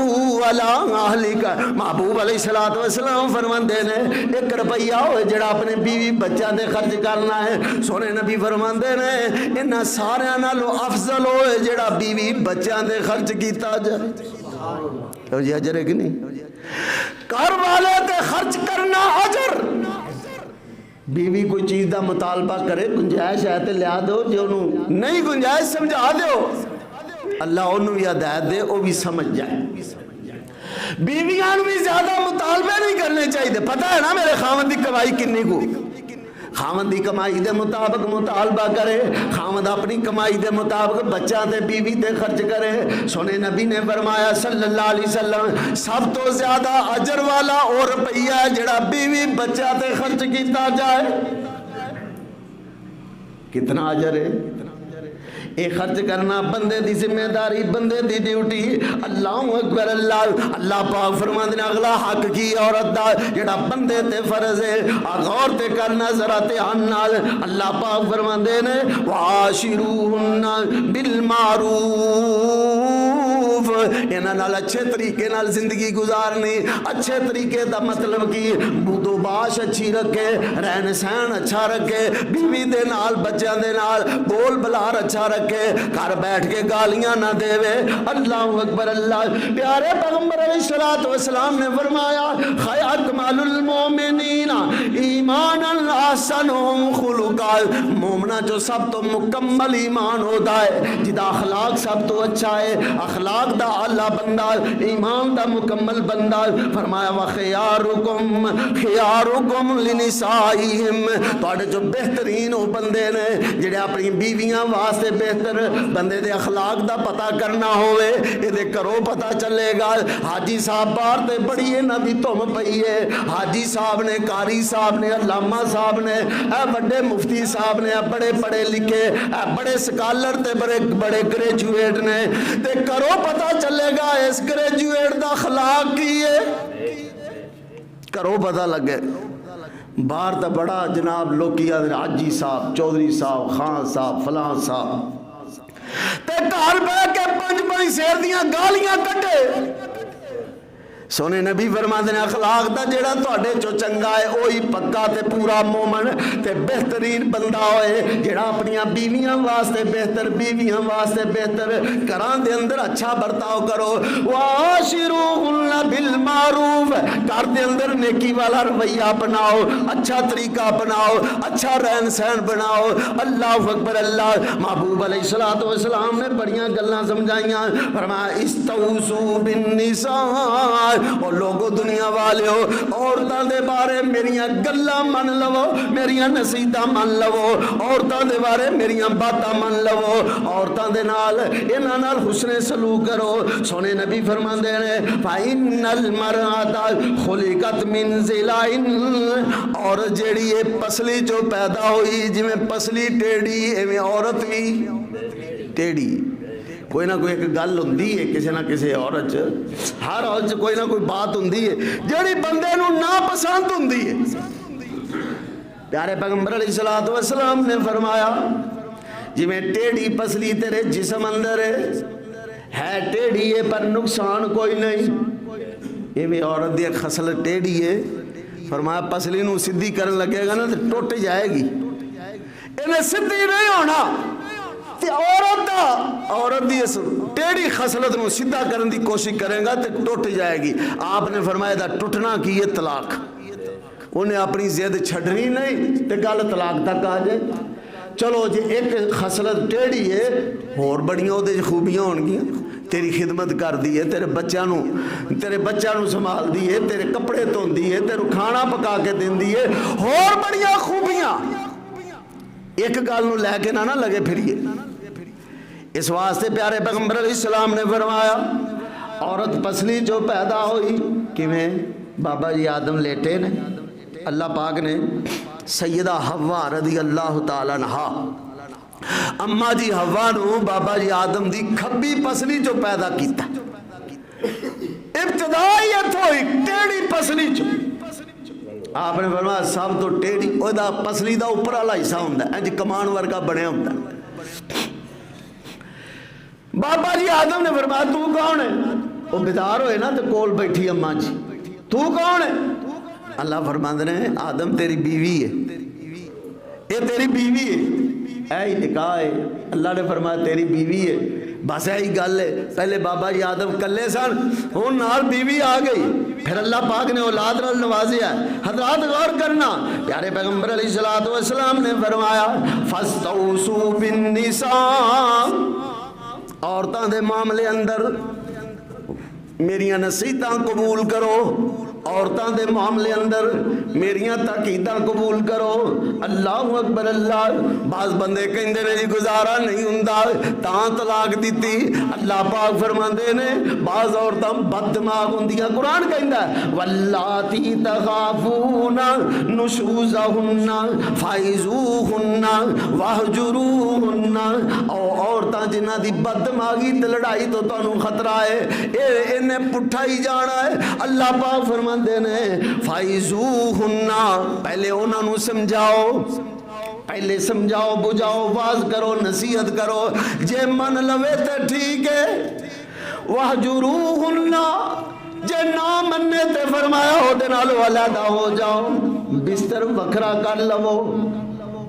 علی اہلک۔ محبوب علیہ الصلوۃ والسلام فرماندے نے ایک روپیہ ہوئے جڑا اپنے بیوی بچہ دے خرچ کرنا ہے، سونے نبی فرماندے نے انہاں سارے نالوں افضل ہوئے جڑا بیوی بچہ دے خرچ کیتا جائے۔ تو یہ اجر ہے کہ نہیں؟ گھر والے تے خرچ کرنا اجر، بیوی کوئی چیز دا مطالبہ کرے گنجائش ہے تے لیا دو، جو انہوں نہیں گنجائش سمجھا دیو، اللہ انہوں بھی ہدایت دے، وہ بھی سمجھ جائے۔ بیویاں بھی زیادہ مطالبے نہیں کرنے چاہیے، پتہ ہے نا میرے خاوند دی کمائی کنی کو، خاوند دی کمائی دے مطابق مطالبہ کرے، خاوند اپنی کمائی دے مطابق بچہ تے بیوی تے خرچ کرے۔ سونے نبی نے فرمایا صلی اللہ علیہ وسلم سب تو زیادہ اجر والا اور روپیہ ہے جڑا بیوی بچہ تے خرچ کیتا جائے۔ کتنا اجر ہے؟ اے خرچ کرنا بندے دی ذمہ داری، بندے دی ڈیوٹی۔ اللہ اکبر، اللہ پاک فرماندے نے اگلا حق کی عورت دا جڑا بندے تے فرض ہے، غور تے کرنا ذرا دھیان نال۔ اللہ پاک فرماندے نے وعاشروہن بالمعروف، انہاں نال اچھے طریقے نال زندگی گزارنی۔ اچھے طریقے دا مطلب کی بودو باش اچھی رکھے، رہن سہن اچھا رکھے، بیوی دے نال بچیاں دے نال بول بلار اچھا رکھے، گھر بیٹھ کے گالیاں نہ دے وے۔ اللہ اکبر، اللہ پیارے پیغمبر علیہ السلام نے فرمایا اکمل المومنین ایمانا احسنہم خلقا، مومنہ جو سب تو مکمل ایمان ہوتا ہے، جدا اخلاق سب تو اچھا ہے، اخلاق دا اللہ بندہ، ایمان دا مکمل بندہ۔ فرمایا وخیارکم خیارکم لنسائہم، توڑے جو بہترین ہو بندے نے جڑے اپنی بیویاں واسطے بہتر، بندے دے اخلاق دا پتہ کرنا ہوئے یہ دے کرو پتہ چلے گا۔ حاجی صاحب بار تے بڑی نہ دی تم پئی ہے، حاجی صاحب نے، قاری صاحب نے، علامہ صاحب نے، اے بڑے مفتی صاحب نے، بڑے پڑھے لکھے، اے بڑے سکالر تے بڑے گریجویٹ نے، تے کرو پتہ چلے گا اس گریجویٹ دا اخلاق کی ہے، کرو پتہ لگے۔ باہر تا بڑا جناب لوکی حاجی صاحب، چودھری صاحب، خان صاحب، فلاں صاحب، تے گھر بہ کے پنج سیر دیاں گالیاں کٹے۔ سونے نبی فرماندے نے اخلاق دا جیڑا تواڈے چو چنگا ہے وہی پکا تے پورا مومن تے بہترین بندہ ہوئے جیڑا اپنیاں بیویاں واسطے بہتر، بیویاں واسطے بہتر، گھراں دے اندر اچھا برتاؤ کرو۔ وعاشروہن بالمعروف، گھر دے اندر نیکی والا رویہ اپناؤ، اچھا طریقہ اپناؤ، اچھا رہن سہن بناؤ۔ اللہ اکبر، اللہ محبوب علیہ السلام نے بڑیاں گلاں سمجھائیاں، فرمایا استوصوا بالنساء، اور لوگوں دنیا والے ہو عورتاں دے بارے میریاں گلاں من لو، میریاں نصیحتاں من لو، عورتاں دے بارے میریاں باتاں من لو، عورتاں دے نال انہاں نال حسن سلوک کرو۔ سونے نبی فرماندے نے فإن المرأة خلقت من ضلع، اور جیڑی یہ پسلی جو پیدا ہوئی جویں پسلی ٹیڑھی ایویں عورت بھی ٹیڑھی۔ کوئی نہ کوئی ایک گل ہوندی ہے کسی نہ کسی عورت، ہر عورت کوئی نہ کوئی بات ہوندی ہے جڑی بندے نو ناپسند ہوندی ہے۔ پیارے پیغمبر علیہ السلام نے فرمایا جی میں ٹیڑھی پسلی تیرے جسم اندر ہے ٹیڑھی ہے پر نقصان کوئی نہیں، یہ بھی عورت دی خصلت ٹیڑھی ہے۔ فرمایا پسلی نو سدھی کرن لگے گا نا تو ٹوٹ جائے گی، انہیں سدھی نہیں ہونا۔ عورت دی اس ٹیڑھی خصلت نو سیدھا کرن دی کوشش کرے گا تو ٹوٹ جائے گی۔ آپ نے فرمایا دا ٹوٹنا کی ہے طلاق، انہیں اپنی زید چھڑنی نہیں تے گل طلاق تک آ جائے۔ چلو جی ایک خصلت ٹیڑھی ہے اور بڑیاں دے خوبیاں ہون گیاں، تیری خدمت کر دی ہے، تیرے بچہ نو سنبھال دی ہے، تیرے کپڑے دھون دی ہے، تیرے کھانا پکا کے دین دی ہے، اور بڑیاں خوبیاں، ایک گل نو لے کے نہ لگے پھریے۔ اس واسطے پیارے پیغمبر علیہ السلام نے فرمایا عورت پسلی جو پیدا ہوئی کیویں بابا جی آدم لیٹے نے، اللہ پاک نے سیدہ حوا رضی اللہ تعالیٰ عنہا اما جی حوا نو بابا جی آدم دی کھبی پسلی جو پیدا کیتا، ابتدائیت ہوئی ٹیڑھی پسلی جو۔ آپ نے فرمایا سب تو ٹیڑھی او دا پسلی دا اوپر والا حصہ ہوندا ہے، انج کمان ورگا بنیا ہوندا ہے۔ بابا جی آدم نے فرمایا تو کون ہے؟ وہ بیدار ہوئے نا تو کول بیٹھی اماں جی، تو کون ہے؟ اللہ فرماندے نے آدم تیری بیوی ہے، یہ تیری بیوی ہے، اے نکاح ہے۔ اللہ نے فرمایا تیری بیوی ہے، بس یہی گل ہے، پہلے بابا جی آدم کلے سن، ہن نال بیوی آ گئی، پھر اللہ پاک نے اولاد نال نوازیا۔ حضرات غور کرنا، پیارے پیغمبر علیہ الصلوۃ والسلام نے فرمایا فاستوصوا بالنساء، عورتاں دے معاملے اندر میریاں نصیحتاں قبول کرو، عورتاں دے معاملے اندر میریاں تاکیداں قبول کرو۔ اللہ اکبر اللہ۔ بعض بندے کہندے نے جی گزارا نہیں ہوندا تاں طلاق دتی، اللہ پاک فرماندے نے بعض عورتاں بد دماغ ہوندیاں، قرآن کہندا ہے واللاتی تخافون نشوزہن فعظوہن واہجروہن، عورتاں جنہاں دی بد دماغی تے لڑائی تو تانوں خطرہ ہے، انہیں پٹھا ہی جانا ہے۔ اللہ پاک فرماندے نے فائزوہن، پہلے انہاں نو سمجھاؤ، پہلے سمجھاؤ بجھاؤ، واز کرو، نصیحت کرو، جے من لوے تے ٹھیک ہے، وہجروہن، جے نہ مننے تے فرمایا ہو دے نال علیحدہ ہو جاؤ، بستر وکھرا کر لو۔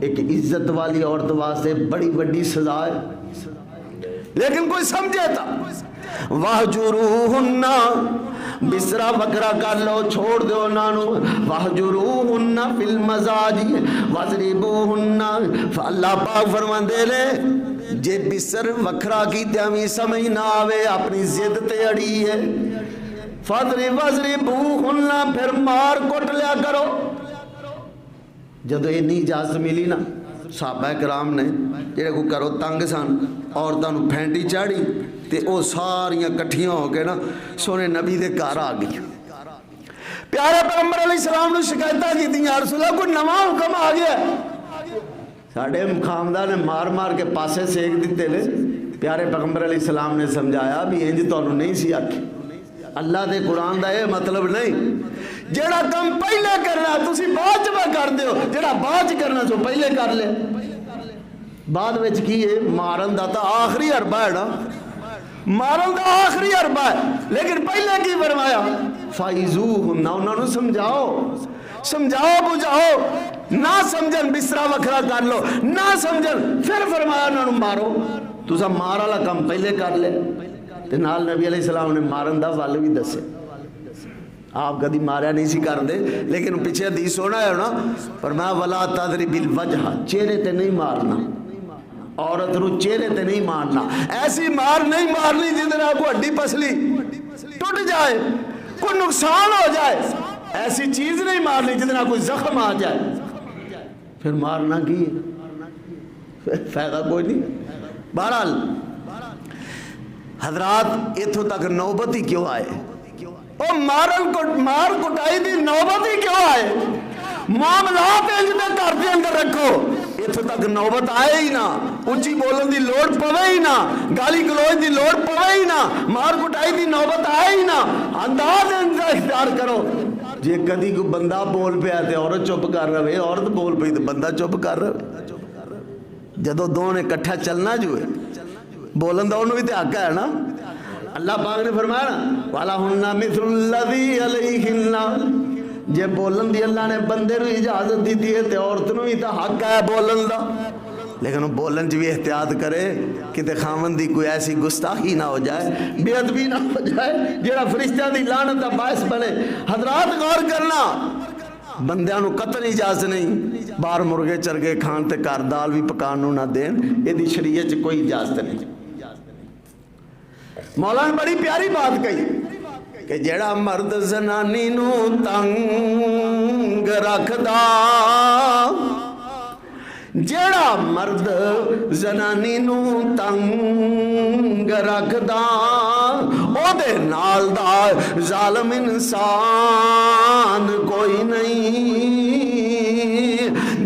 ایک عزت والی عورت واسطے بڑی بڑی سزا ہے، لیکن کوئی سمجھے تھا وَاهْجُرُوهُنَّ، بسرا وکرا کر لو، چھوڑ دو انہوں، وَاهْجُرُوهُنَّ فِي الْمَزَاجِ وَاضْرِبُوهُنَّ۔ اللہ پاک فرماندے نے جے بسر وکرا کی تیامی سمجھ نہ آوے، اپنی ضد تے اڑی ہے، وَاضْرِبُوهُنَّ، پھر مار کٹ لیا کرو۔ جدو یہ نہیں اجازت ملی نا صحابہ کرام نے جڑے کو کرو تنگ سن، عورتاں نو پھینٹی چاڑی تے او ساریاں کٹھیاں ہو کے نا سونے نبی دے گھر آ گئی۔ پیارے پیغمبر علیہ السلام نے شکایتاں کی تھی، یا رسول اللہ کوئی نواں حکم آ گیا۔ ساڈے خامدان نے مار مار کے پاسے سیک دیتے لے۔ پیارے پیغمبر علیہ السلام نے سمجھایا بھی انج تانوں نہیں سی آکھی، اللہ دے قرآن دا یہ مطلب نہیں جیڑا کم پہلے کرنا تسی بعد میں کر دیو، جیڑا بعد کرنا سو پہلے کر لے۔ بعد وچ کی ہے مارن دا تا آخری حربہ ہے نا، مارن دا آخری حربہ ہے، لیکن پہلے کی فرمایا فائزوہن، انہوں نے سمجھاؤ، سمجھاؤ بجھاؤ، نہ سمجھن بسرا وکھرا کر لو، نہ سمجھن پھر فرمایا انہوں نے مارو، تسا مار والا کم پہلے کر لے۔ تے نال نبی علیہ السلام نے مارن دا ول بھی دسے، آپ کدی ماریا نہیں سی کر دے، لیکن پیچھے حدیث سونا ہے نا، فرمایا ولا تضرب بالوجہ، چہرے تے نہیں مارنا، عورت نو چہرے تے نہیں مارنا، ایسی مار نہیں مارنی جندنا کو ہڈی پسلی ٹوٹ جائے، کوئی نقصان ہو جائے، ایسی چیز نہیں مارنی جندنا کوئی زخم آ جائے، پھر مارنا کی فائدہ کوئی نہیں۔ بہرحال حضرات اتھوں تک نوبت ہی کیوں آئے، او مار کٹائی دی نوبت ہی کیوں آئے، معاملات انجدے کر دے اندر رکھو، اتھوں تک نوبت آئے ہی نہ، اونچی بولن دی لوڑ پوے ہی نہ، گالی گلوچ دی لوڑ پوے ہی نہ، مار کٹائی دی نوبت آئے ہی نہ، انداز انجدہ اختیار کرو۔ جے کدی کو بندہ بول پہ آتے عورت چپ کر رہے، عورت بول پہ تو بندہ چپ کر رہے، جدو دو نے کٹھا چلنا جو ہے بولن دا انہوں بھی تے حق ہے نا۔ اللہ پاک نے فرمایا نا وَلَهُنَّ مِثْلُ الَّذِي عَلَيْهِنَّ، جے بولن دی اللہ نے بندے نو اجازت دی ہے تے عورت نو بھی تے حق ہے بولن دا، لیکن وہ بولن چ بھی احتیاط کرے کہ تے خامن دی کوئی ایسی گستاخی نہ ہو جائے، بے ادبی نہ ہو جائے جیڑا فرشتہ دی لعنت دا باعث بنے۔ حضرات غور کرنا، بندیاں نو قطع اجازت نہیں باہر مرغے چرگے کھان تے کار دال بھی پکان نو نہ دین، یہ دی شریعت چ کوئی اجازت نہیں۔ مولا نے بڑی پیاری بات کہی کہ جیڑا مرد زنانی نو تنگ رکھدا، جیڑا مرد زنانی نو تنگ رکھدا، او دے نال دا ظالم انسان کوئی نہیں،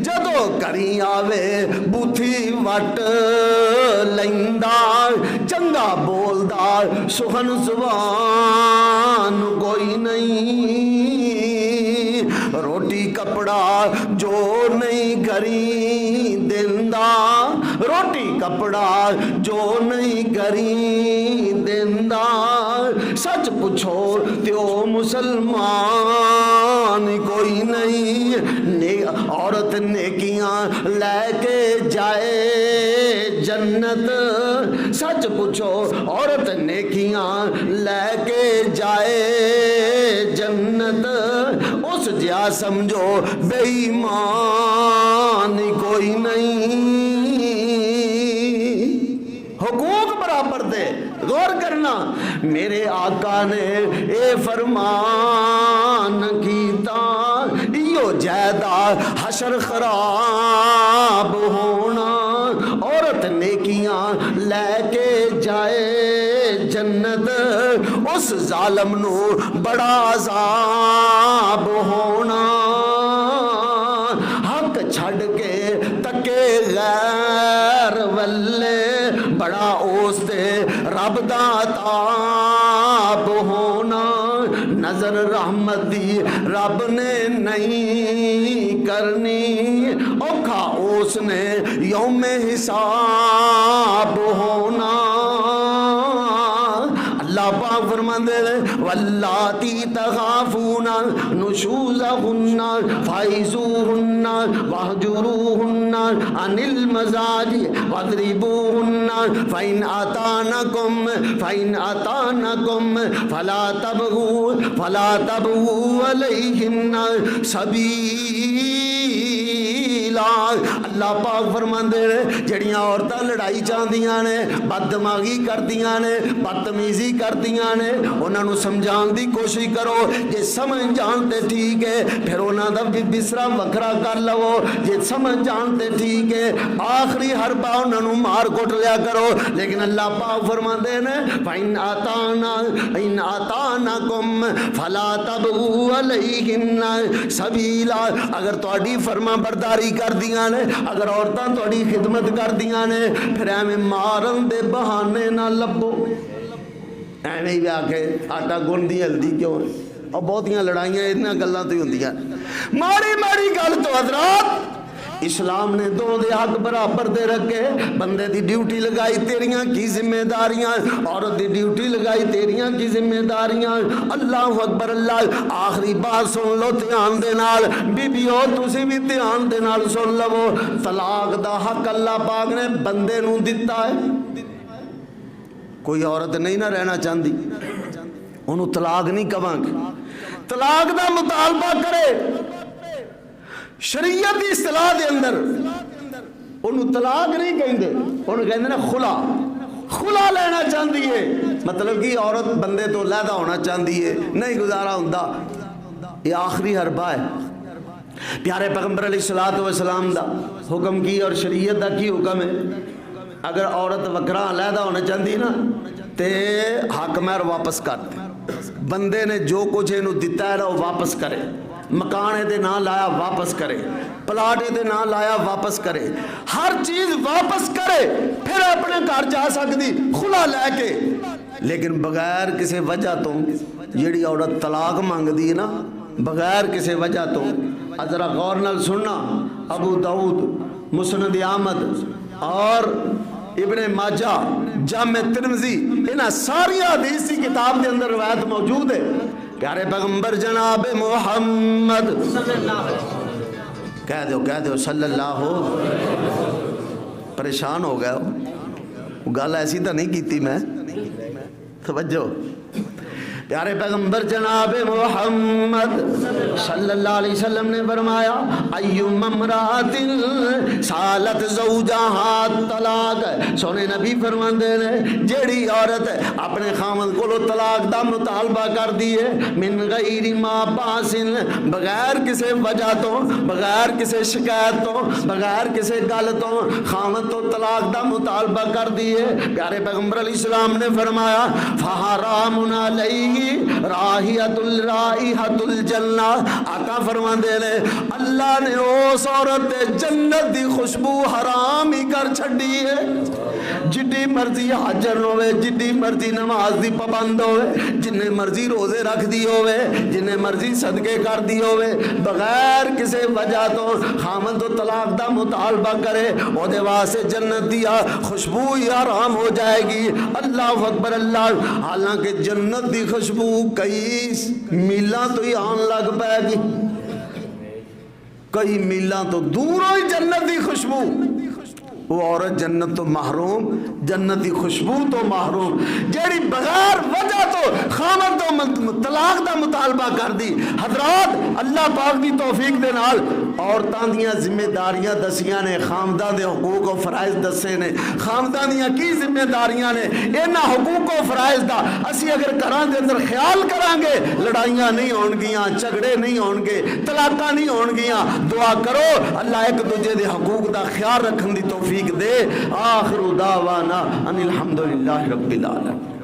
جدو کری آوے بوتھی وٹ لیندا، چنگا بولدا سخن زبان کوئی نہیں، روٹی کپڑا جو نہیں گھری دیندا، روٹی کپڑا جو نہیں گھری دیندا، سچ پوچھو تیو مسلمان کوئی نہیں، عورت نیکیاں لے کے جائے جنت، سچ پوچھو پوچھو عورت نیکیاں لے کے جائے جنت اس جیا سمجھو بے ایمان کوئی نہیں. حقوق برابر دے. غور کرنا میرے آقا نے اے فرمان کیتا یو جیدہ حشر خراب ہونا. عورت نیکیاں لے کے جائے جنت اس ظالم نو بڑا عذاب ہونا. حق چھڑ کے تکے غیر ولے بڑا اس دے رب دا عطاب ہونا. نظر رحمت دی رب نے نہیں کرنی اوکھا اس نے یوم حساب ہونا. اللہ پاک فرماندے واللاتی تخافون نشوزہن فعظوہن واہجروہن عن المضاجع واضربوہن فإن أطعنکم فلا تبغوا علیہن سبیلا. اللہ پاک فرماندے جڑیاں عورتاں لڑائی چاہندیاں نے بددماغی کردیاں نے بدتمیزی کردیاں نے انہاں نو سمجھان دی کوشش کرو. جے سمجھ جان تے ٹھیک ہے پھر انہاں دا بسرا وکھرا کر لو. جے سمجھ جان تے ٹھیک ہے آخری حربہ انہاں نو مار کٹ لیا کرو. لیکن اللہ پاک فرماندے نے فإن أطعنکم فلا تبغوا علیہن سبیلا. اگر تہاڈی فرما برداری کر دیاں نے اگر عورتاں تہاڈی خدمت کر دیاں نے پھر ایویں مارن دے بہانے نہ لبو. ایویں ہی آ کے آٹا گن دی ہلدی کیوں اور بہتیاں لڑائیاں اتنا گلاں تو ہی ہوندیاں. ماڑی ماڑی گل تو حضرات اسلام نے دو دے حق برابر دے رکھے. بندے دی ڈیوٹی لگائی تیریاں کی ذمہ داریاں عورت دی ڈیوٹی لگائی تیریاں کی ذمہ داریاں. اللہ اکبر. اللہ آخری بات سن لو دھیان دے نال بیبیو تسی بھی دھیان دے نال سن لو. طلاق دا حق اللہ پاک نے بندے نو دتا ہے. کوئی عورت نہیں نہ رہنا چاہتی انہوں طلاق نہیں کہاں گے. طلاق دا مطالبہ کرے شریعت کی اصطلاح دے اندر انہوں طلاق نہیں کہیں دے انہوں کہیں دے نا خلا لینا چاہتی ہے. مطلب کہ عورت بندے تو علیحدہ ہونا چاہتی ہے نہیں گزارا ہوندہ. یہ آخری حربہ ہے. پیارے پیغمبر علیہ السلام دا حکم کی اور شریعت دا کی حکم ہے اگر عورت وکرا علیحدہ ہونا چاہتی نا تے حق مہر واپس کر دے. بندے نے جو کچھ انہوں دیتا ہے نا وہ واپس کرے. مکانے دے نہ لایا واپس کرے پلاٹے دے نہ لایا واپس کرے ہر چیز واپس کرے پھر اپنے گھر جا سکتی خلا لے کے. لیکن بغیر کسی وجہ تو جیڑی عورت طلاق مانگ دی نا بغیر کسی وجہ تو ذرا غور نال سننا. ابو داؤد مسند احمد اور ابن ماجہ جامع ترمذی انہاں ساری حدیث کی کتاب دے اندر روایت موجود ہے. پیارے پیغمبر جناب محمد کہہ دو صلی اللہ پریشان ہو گیا. وہ گل ایسی تو نہیں کیتی میں توجہ. پیارے پیغمبر جناب محمد صلی اللہ علیہ وسلم نے فرمایا ایوم امرات سالت زوجہا طلاق. سونے نبی فرماندے نے جیڑی عورت اپنے خامد کو طلاق دا مطالبہ کر دیے من غیر ما باسن بغیر کسی وجہ تو بغیر کسی شکایت تو بغیر کسی گل تو خامد تو طلاق دا مطالبہ کر دیے. پیارے پیغمبر علیہ السلام نے فرمایا فحرام علیہ رائحۃ الجنہ. آقا فرماندے نے اللہ نے اس عورت جنت دی خوشبو حرام ہی کر چھڈی ہے. جتنی مرضی حاجر ہوئے جتنی مرضی نماز دی پابند ہوئے جنہیں مرضی روزے رکھ دی ہوئے جنہیں مرضی صدقے کر دی ہوئے بغیر کسی وجہ تو خامد و طلاق دا مطالبہ کرے وہ دے واسطے جنت دیا خوشبو ہی حرام ہو جائے گی. اللہ اکبر. اللہ حالانکہ جنت دی خوشبو کئی میلاں تو ہی آن لگ پائے گی کئی میلاں تو دور ہوئی جنت دی خوشبو وہ عورت جنت تو محروم، جنتی خوشبو تو محروم، جیڑی بغیر وجہ تو خامد تو طلاق دا مطالبہ کر دی۔ حضرات اللہ پاک دی توفیق دے نال عورتاں دیاں ذمہ داریاں دسیاں نے، خامداں دے حقوق و فرائض دسے نے، خامداں دیاں کی ذمہ داریاں نے، انہاں حقوق و فرائض دا اسی اگر گھراں دے اندر خیال کران گے لڑائیاں نہیں ہون گیاں، جھگڑے نہیں ہون گے، طلاقاں نہیں ہون گیاں۔ دعا کرو اللہ ایک دوجے دے حقوق دا خیال رکھن دی توفیق دے۔ آخر دعوانا ان الحمدللہ رب العالمین۔